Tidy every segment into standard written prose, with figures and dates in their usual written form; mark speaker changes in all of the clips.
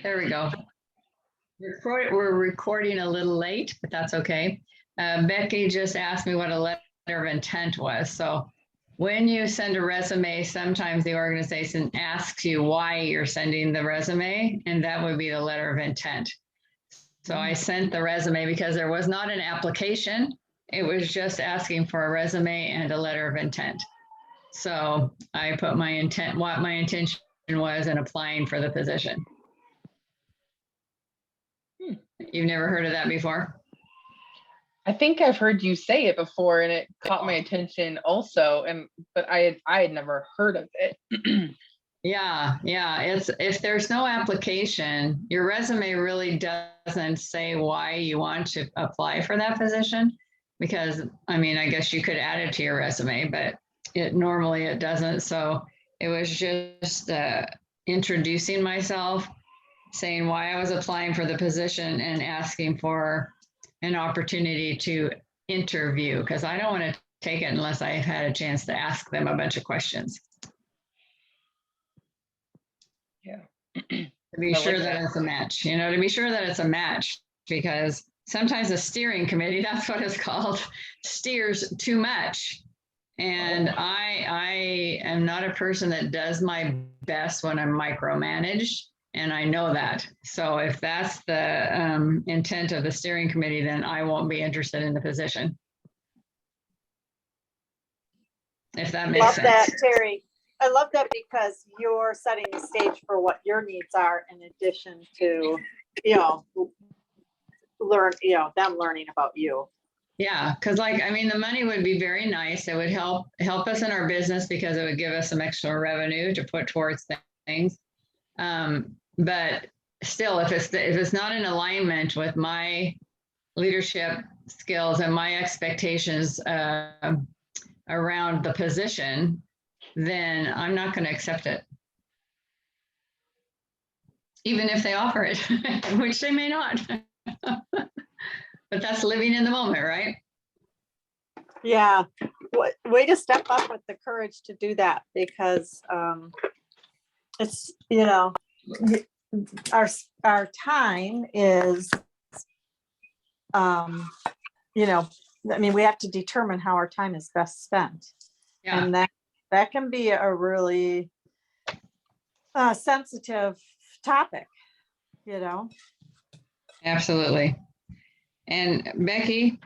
Speaker 1: There we go. We're recording a little late, but that's okay. Becky just asked me what a letter of intent was. So when you send a resume, sometimes the organization asks you why you're sending the resume, and that would be the letter of intent. So I sent the resume because there was not an application. It was just asking for a resume and a letter of intent. So I put my intent, what my intention was in applying for the position. You've never heard of that before?
Speaker 2: I think I've heard you say it before, and it caught my attention also. But I had never heard of it.
Speaker 1: Yeah. It's if there's no application, your resume really doesn't say why you want to apply for that position. Because I mean, I guess you could add it to your resume, but normally it doesn't. So it was just introducing myself, saying why I was applying for the position, and asking for an opportunity to interview, because I don't want to take it unless I've had a chance to ask them a bunch of questions.
Speaker 2: Yeah.
Speaker 1: To be sure that it's a match, to be sure that it's a match, because sometimes the steering committee, that's what it's called, steers too much. And I am not a person that does my best when I'm micromanaged. And I know that. So if that's the intent of the steering committee, then I won't be interested in the position. If that makes sense.
Speaker 3: Love that, Terry. I love that because you're setting the stage for what your needs are, in addition to, them learning about you.
Speaker 1: Yeah, because the money would be very nice. It would help us in our business because it would give us some extra revenue to put towards things. But still, if it's not in alignment with my leadership skills and my expectations around the position, then I'm not going to accept it. Even if they offer it, which they may not. But that's living in the moment, right?
Speaker 3: Yeah. Way to step up with the courage to do that, because it's, our time is, we have to determine how our time is best spent. Yeah. And that can be a really sensitive topic,
Speaker 1: Absolutely. And Becky,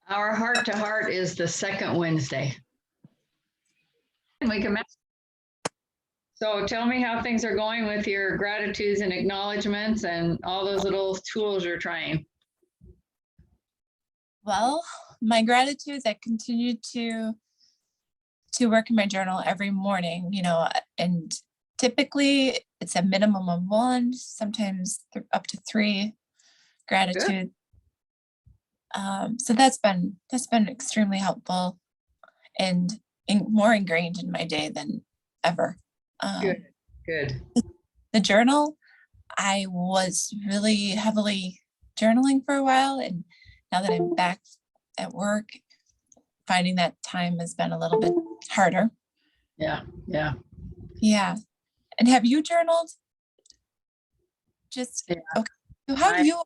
Speaker 1: our heart to heart is the second Wednesday. And we can. So tell me how things are going with your gratitudes and acknowledgements and all those little tools you're trying.
Speaker 4: Well, my gratitudes, I continue to work in my journal every morning, and typically it's a minimum of 1, sometimes up to 3 gratitude. So that's been extremely helpful and more ingrained in my day than ever.
Speaker 1: Good.
Speaker 4: The journal, I was really heavily journaling for a while, and now that I'm back at work, finding that time has been a little bit harder.
Speaker 1: Yeah.
Speaker 4: And have you journaled? Okay. So how do you,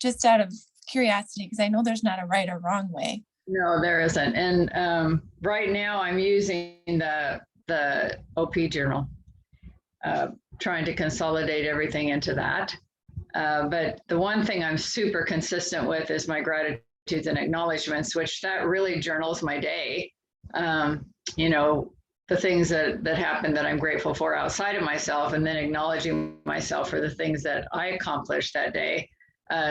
Speaker 4: just out of curiosity, because I know there's not a right or wrong way.
Speaker 1: No, there isn't. And right now I'm using the OP journal, trying to consolidate everything into that. But the one thing I'm super consistent with is my gratitudes and acknowledgements, which that really journals my day. The things that happen that I'm grateful for outside of myself, and then acknowledging myself for the things that I accomplished that day,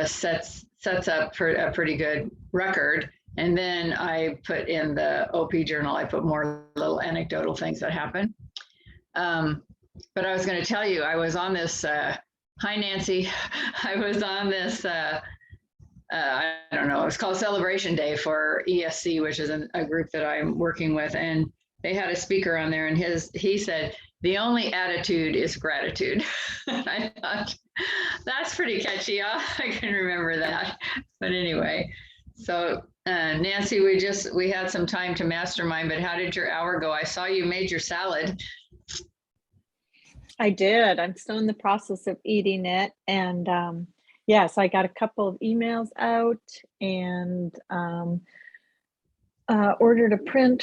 Speaker 1: sets up for a pretty good record. And then I put in the OP journal, I put more little anecdotal things that happen. But I was going to tell you, I was on this, hi, Nancy. I was on this, I don't know, it's called Celebration Day for ESC, which is a group that I'm working with. And they had a speaker on there, and he said, the only attitude is gratitude. I thought, that's pretty catchy. I can remember that. But anyway, so Nancy, we had some time to mastermind, but how did your hour go? I saw you made your salad.
Speaker 3: I did. I'm still in the process of eating it. And yes, I got a couple of emails out and ordered a print